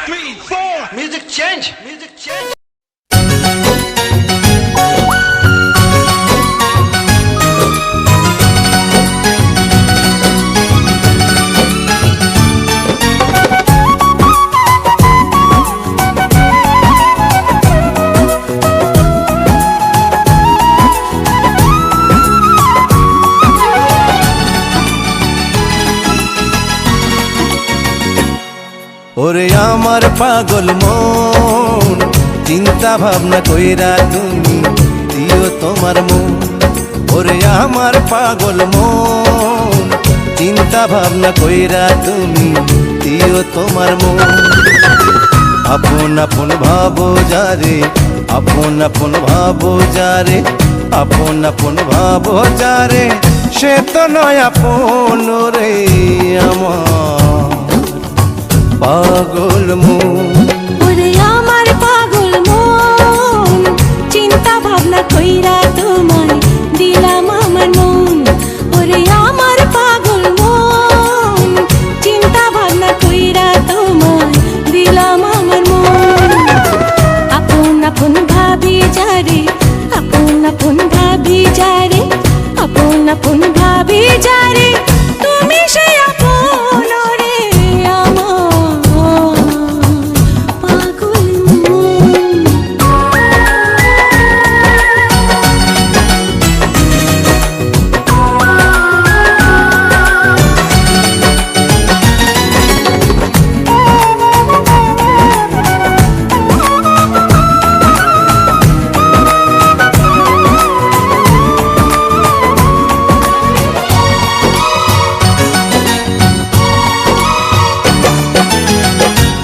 3, 4. Music change. Music change. ওরে আমার পাগল মন, চিন্তা ভাবনা কইরা তুমি দিও তোমার মন। ওরে আমার পাগল মন, চিন্তা ভাবনা কইরা তুমি দিও তোমার মন। আপন আপন ভাবো যারে, আপন আপন ভাবো যারে, আপন আপন ভাবো যারে, সে তো নয় আপন রে আমার পাগল মন। ওরে আমার পাগল মন, চিন্তা ভাবনা কইরা তোমায় দিলাম আমার মন। ওরে আমার পাগল মন, চিন্তা ভাবনা কইরা তোমায় দিলাম আমার মন। আপন আপন ভাবি যারে, আপন আপন ভাবি যারে, আপন আপন ভাবি যারে, তুমি সে আপন রে আমার পাগল মন।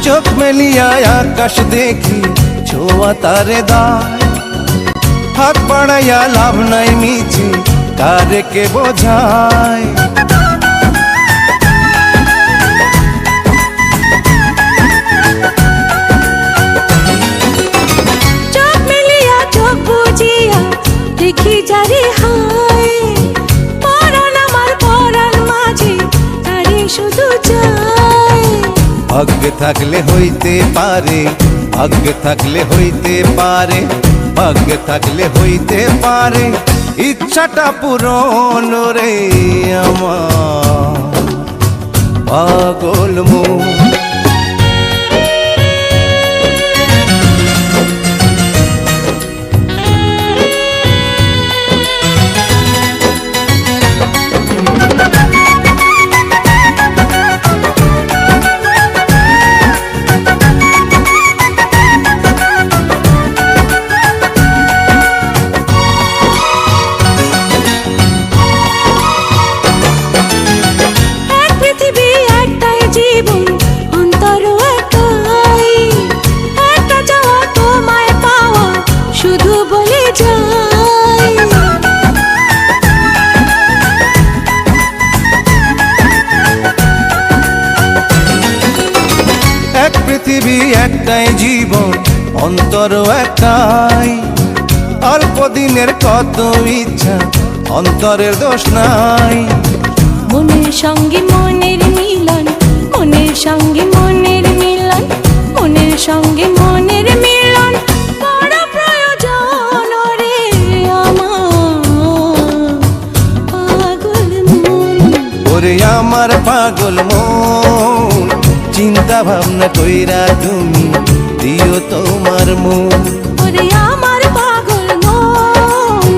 চোখ মেলিয়া আকাশ দেখি ছোঁয়া তারে দায়, হাত বাড়াইয়া লাভ নাই মিছে কারে কে বোঝায়। চোখ মেলিয়া চোখ বুজিয়া দেখি যারে হায়, পরাণ আমার পরাণ মাঝে তারে শুধু যায়। ভাগ্যে থাকলে হইতে পারে, ভাগ্যে থাকলে হইতে পারে, ভাগ্যে থাকলে হইতে পারে, ইচ্ছাটা পূরণ রে আমার পাগল মন। এক পৃথিবী একটাই জীবন, অন্তর একটাই, অল্প দিনের কত ইচ্ছা, অন্তরের দোষ নাই। মনের সঙ্গে মনের মিলন, মনের সঙ্গে মনের মিলন, মনের সঙ্গে মনের মিলন বড় প্রয়োজন রে আমার পাগল মন। ওরে আমার পাগল মন, চিন্তা ভাবনা কইরা তুমি দিও তোমার মন। ওরে আমার পাগল মন,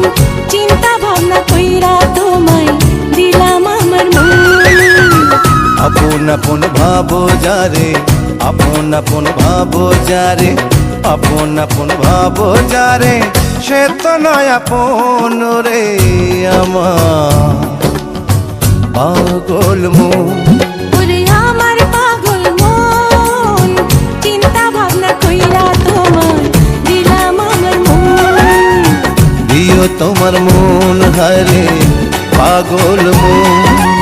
চিন্তা ভাবনা কইরা তোমায় দিলাম আমার মন। আপন আপন ভাবো যারে, আপন আপন ভাবো যারে, আপন আপন ভাবো যারে, সে তো নয় আপন রে আমার পাগল মন। ওরে আমার পাগল মন, চিন্তা ভাবনা কইরা তোমায় দিলাম আমার মন। দিও তোমার মন হারে পাগল মন।